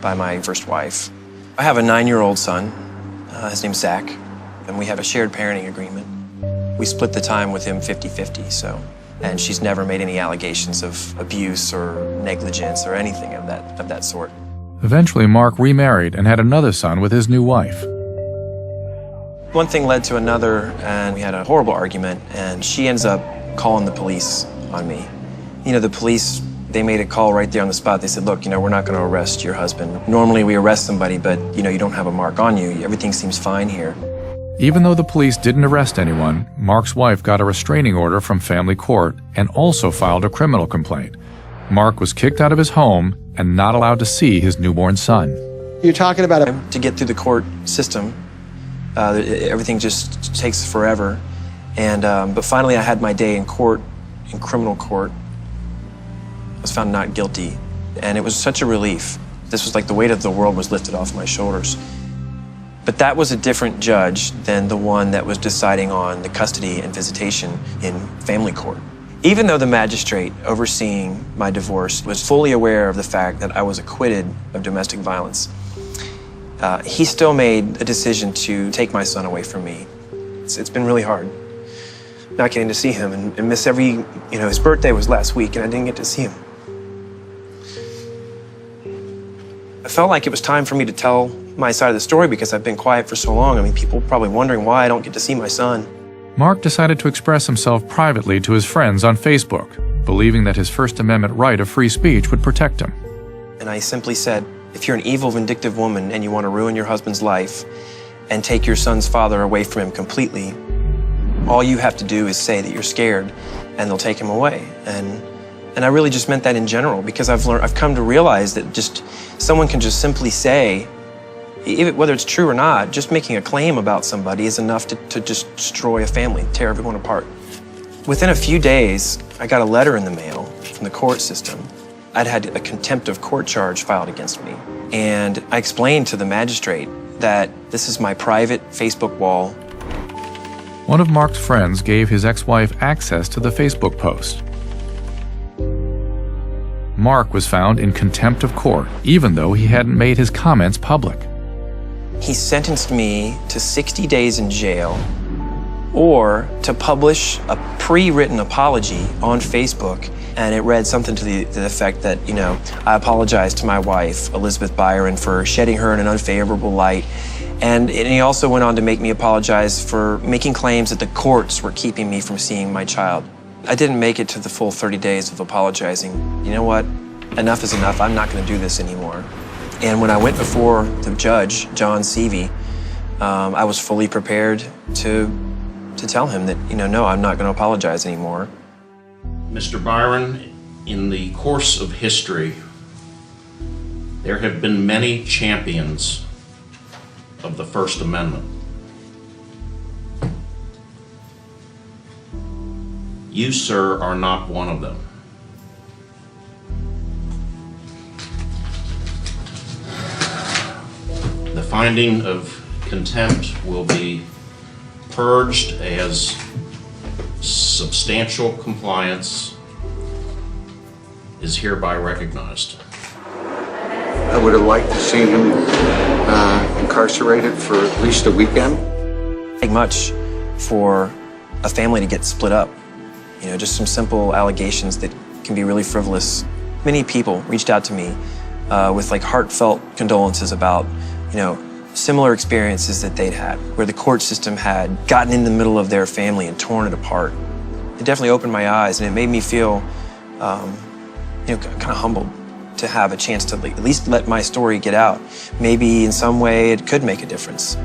by my first wife. I have a 9-year-old son. His name's Zach, and we have a shared parenting agreement. We split the time with him 50-50, and she's never made any allegations of abuse or negligence or anything of that sort. Eventually, Mark remarried and had another son with his new wife. One thing led to another, and we had a horrible argument, and she ends up calling the police on me. You know, the police, they made a call right there on the spot. They said, look, we're not going to arrest your husband. Normally we arrest somebody, but, you don't have a mark on you. Everything seems fine here. Even though the police didn't arrest anyone, Mark's wife got a restraining order from family court and also filed a criminal complaint. Mark was kicked out of his home and not allowed to see his newborn son. You're talking about to get through the court system. Everything just takes forever. But finally I had my day in court, in criminal court. I was found not guilty, and it was such a relief. This was like the weight of the world was lifted off my shoulders. But that was a different judge than the one that was deciding on the custody and visitation in family court. Even though the magistrate overseeing my divorce was fully aware of the fact that I was acquitted of domestic violence, he still made a decision to take my son away from me. It's been really hard not getting to see him and miss every, his birthday was last week and I didn't get to see him. I felt like it was time for me to tell my side of the story because I've been quiet for so long. I mean, people are probably wondering why I don't get to see my son. Mark decided to express himself privately to his friends on Facebook, believing that his First Amendment right of free speech would protect him. And I simply said, if you're an evil, vindictive woman and you want to ruin your husband's life and take your son's father away from him completely, all you have to do is say that you're scared and they'll take him away. And I really just meant that in general because I've come to realize that just someone can just simply say, whether it's true or not, just making a claim about somebody is enough to just destroy a family, tear everyone apart. Within a few days, I got a letter in the mail from the court system. I'd had a contempt of court charge filed against me. And I explained to the magistrate that this is my private Facebook wall. One of Mark's friends gave his ex-wife access to the Facebook post. Mark was found in contempt of court, even though he hadn't made his comments public. He sentenced me to 60 days in jail or to publish a pre-written apology on Facebook. And it read something to the effect that, I apologize to my wife, Elizabeth Byron, for shedding her in an unfavorable light. And he also went on to make me apologize for making claims that the courts were keeping me from seeing my child. I didn't make it to the full 30 days of apologizing. You know what? Enough is enough. I'm not going to do this anymore. And when I went before the judge, John Seavey, I was fully prepared to tell him that, no, I'm not going to apologize anymore. Mr. Byron, in the course of history, there have been many champions of the First Amendment. You, sir, are not one of them. The finding of contempt will be purged as substantial compliance is hereby recognized. I would have liked to see him incarcerated for at least a weekend. Take much for a family to get split up. Just some simple allegations that can be really frivolous. Many people reached out to me with heartfelt condolences about, similar experiences that they'd had, where the court system had gotten in the middle of their family and torn it apart. It definitely opened my eyes, and it made me feel, kind of humbled to have a chance to at least let my story get out. Maybe in some way it could make a difference.